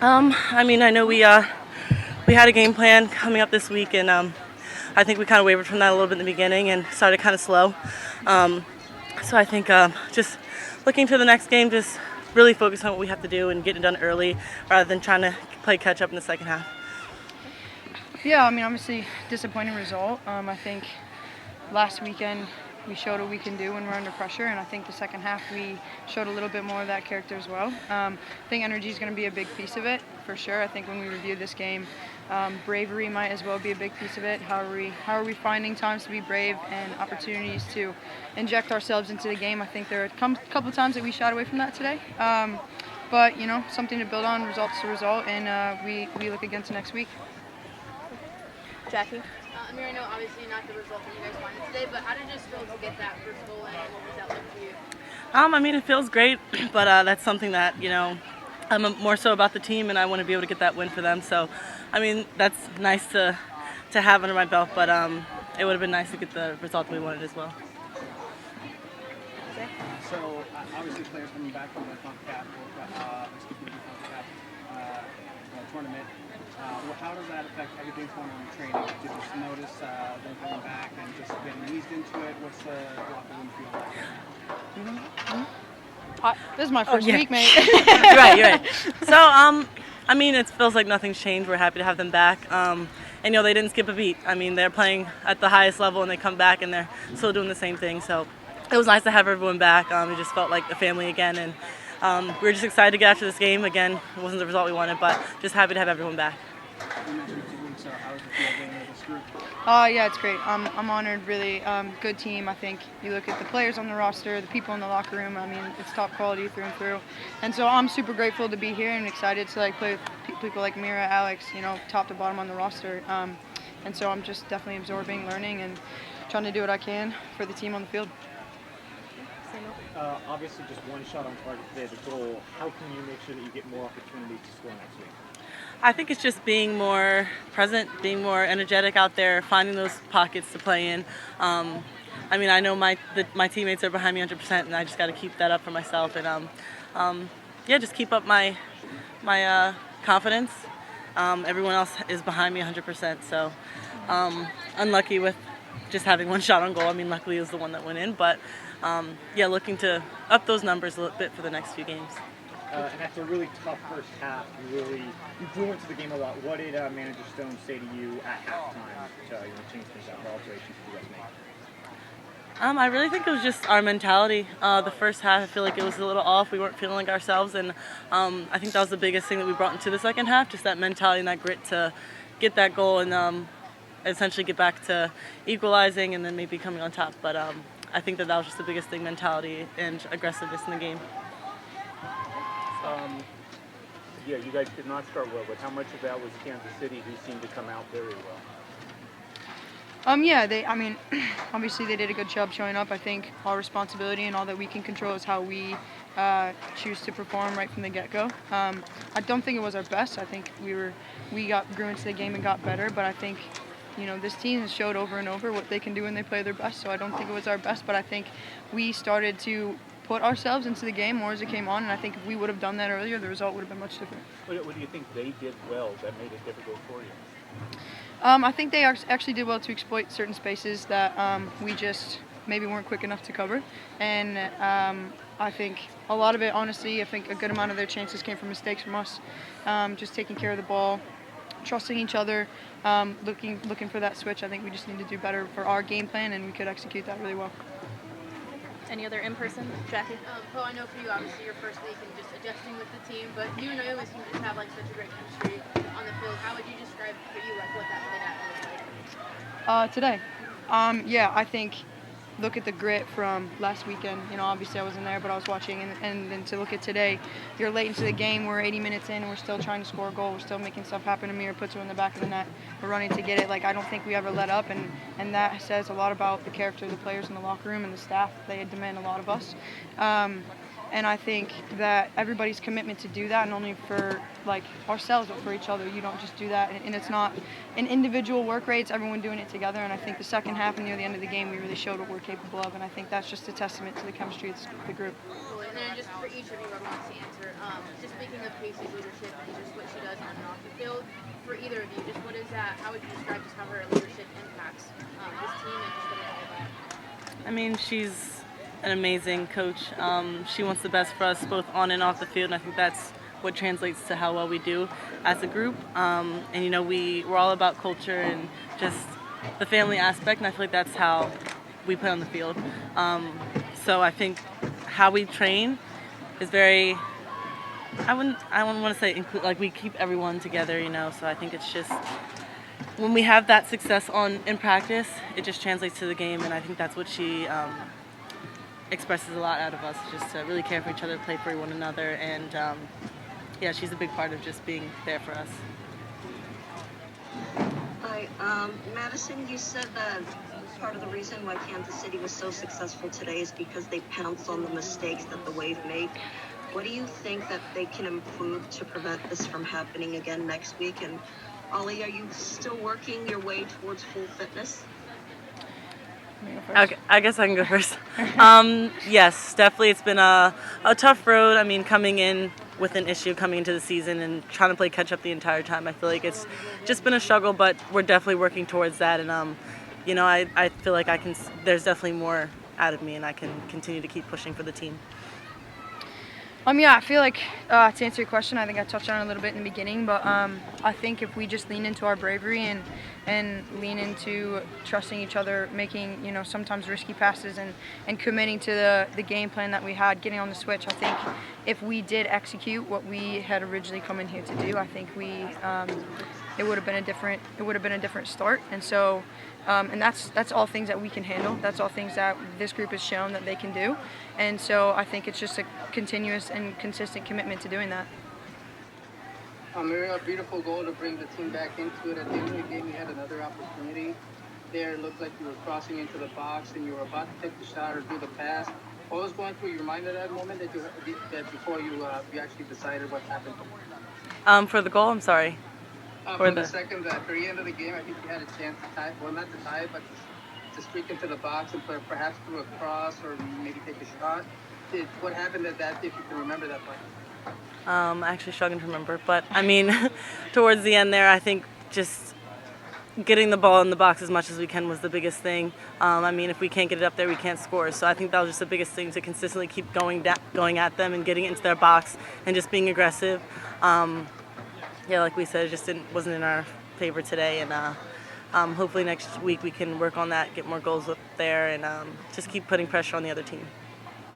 I mean, I know we had a game plan coming up this week, and I think we kind of wavered from that a little bit in the beginning and started kind of slow. So I think just looking to the next game, just really focus on what we have to do and get it done early rather than trying to play catch up in the second half. Yeah, I mean, obviously disappointing result. I think last weekend we showed what we can do when we're under pressure, and I think the second half we showed a little bit more of that character as well. I think energy is going to be a big piece of it for sure. I think when we review this game, bravery might as well be a big piece of it. How are we finding times to be brave and opportunities to inject ourselves into the game? I think there are a couple of times that we shied away from that today. But something to build on, results to result, and we look against next week. Jackie? Amirah, I know obviously not the result that you guys wanted today, but how did it just feel to get that first goal in, and what was that like for you? I mean, it feels great, but that's something that, I'm more so about the team, and I want to be able to get that win for them. So, I mean, that's nice to have under my belt, but it would have been nice to get the result that we wanted as well. So, obviously players coming back from the CONCACAF tournament. How does that affect everything going on in training? Did you just notice them coming back and just getting eased into it? What's the locker room feel like? This is my first week, mate. You're right. So, I mean, it feels like nothing's changed. We're happy to have them back. And, they didn't skip a beat. I mean, they're playing at the highest level, and they come back, and they're still doing the same thing. So it was nice to have everyone back. It just felt like a family again, and we were just excited to get after this game. Again, it wasn't the result we wanted, but just happy to have everyone back. You mentioned 2 weeks, so how is it feel being with this group? Yeah, it's great. I'm honored, really. Good team. I think you look at the players on the roster, the people in the locker room, I mean, it's top quality through and through. And so I'm super grateful to be here and excited to play with people like Amirah, Alex, top to bottom on the roster. And so I'm just definitely absorbing, learning, and trying to do what I can for the team on the field. Obviously, just one shot on target today, the goal. How can you make sure that you get more opportunities to score next week? I think it's just being more present, being more energetic out there, finding those pockets to play in. I mean, I know my teammates are behind me 100%, and I just got to keep that up for myself, and just keep up my confidence. Everyone else is behind me 100%, so unlucky with just having one shot on goal. I mean, luckily it was the one that went in, but looking to up those numbers a little bit for the next few games. And after a really tough first half, you grew into the game a lot. What did Manager Stone say to you at halftime to change things up? What alterations did you guys make? I really think it was just our mentality. The first half, I feel like it was a little off. We weren't feeling like ourselves, and I think that was the biggest thing that we brought into the second half, just that mentality and that grit to get that goal and essentially get back to equalizing and then maybe coming on top. But I think that was just the biggest thing, mentality and aggressiveness in the game. You guys did not start well, but how much of that was Kansas City, who seemed to come out very well? Obviously they did a good job showing up. I think our responsibility and all that we can control is how we choose to perform right from the get-go. I don't think it was our best. I think we grew into the game and got better, but I think this team has showed over and over what they can do when they play their best, so I don't think it was our best, but I think we started to put ourselves into the game more as it came on, and I think if we would have done that earlier, the result would have been much different. What do you think they did well that made it difficult for you? I think they actually did well to exploit certain spaces that we just maybe weren't quick enough to cover, and I think a lot of it, honestly, I think a good amount of their chances came from mistakes from us, just taking care of the ball, trusting each other, looking for that switch. I think we just need to do better for our game plan, and we could execute that really well. Any other in-person? Jackie? Poe, I know for you, obviously, your first week and just adjusting with the team, but you and Naomi seem to just have such a great chemistry on the field. How would you describe for you what that played out like? Today? I think look at the grit from last weekend. Obviously I wasn't there, but I was watching, and then to look at today, you're late into the game, we're 80 minutes in, and we're still trying to score a goal, we're still making stuff happen. Amirah puts her in the back of the net, we're running to get it. I don't think we ever let up, and that says a lot about the character of the players in the locker room and the staff. They demand a lot of us. And I think that everybody's commitment to do that, not only for ourselves, but for each other. You don't just do that, and it's not an individual work rate. It's everyone doing it together. And I think the second half and near the end of the game, we really showed what we're capable of. And I think that's just a testament to the chemistry of the group. And then just for each of you, I want to answer. Just speaking of Casey's leadership and just what she for either of you, just what is that? How would you describe just how her leadership impacts this team and just what it's all about? I mean, she's an amazing coach. She wants the best for us both on and off the field, and I think that's what translates to how well we do as a group. And you know, we're all about culture and just the family aspect, and I feel like that's how we play on the field. So I think how we train is very, I wouldn't want to say like we keep everyone together, you know. So I think it's just when we have that success in practice, it just translates to the game, and I think that's what she expresses a lot out of us, just to really care for each other, play for one another, and yeah, she's a big part of just being there for us. Hi, Madison, you said that part of the reason why Kansas City was so successful today is because they pounced on the mistakes that the Wave made. What do you think that they can improve to prevent this from happening again next week? And Ali, are you still working your way towards full fitness? Okay, I guess I can go first. Yes, definitely it's been a tough road. I mean, coming in with an issue coming into the season and trying to play catch up the entire time, I feel like it's just been a struggle, but we're definitely working towards that. And you know, I feel like there's definitely more out of me, and I can continue to keep pushing for the team. Yeah, I feel like to answer your question, I think I touched on it a little bit in the beginning, but I think if we just lean into our bravery and lean into trusting each other, making, you know, sometimes risky passes and committing to the game plan that we had, getting on the switch, I think if we did execute what we had originally come in here to do, I think it would have been a different start. And so and that's all things that we can handle. That's all things that this group has shown that they can do. And so I think it's just a continuous and consistent commitment to doing that. Amirah, a beautiful goal to bring the team back into it. At the end of the game, you had another opportunity. There, it looked like you were crossing into the box and you were about to take the shot or do the pass. What was going through your mind at that moment that before you actually decided what happened? For the goal, I'm sorry. For the second, at the end of the game, I think you had a chance to tie, well, not to tie, but to streak into the box and perhaps do a cross or maybe take a shot. What happened at that, if you can remember that point? I'm actually struggling to remember, but I mean, towards the end there, I think just getting the ball in the box as much as we can was the biggest thing. I mean, if we can't get it up there, we can't score. So I think that was just the biggest thing, to consistently keep going at them and getting it into their box and just being aggressive. Yeah, like we said, it just wasn't in our favor today, and hopefully next week we can work on that, get more goals up there, and just keep putting pressure on the other team.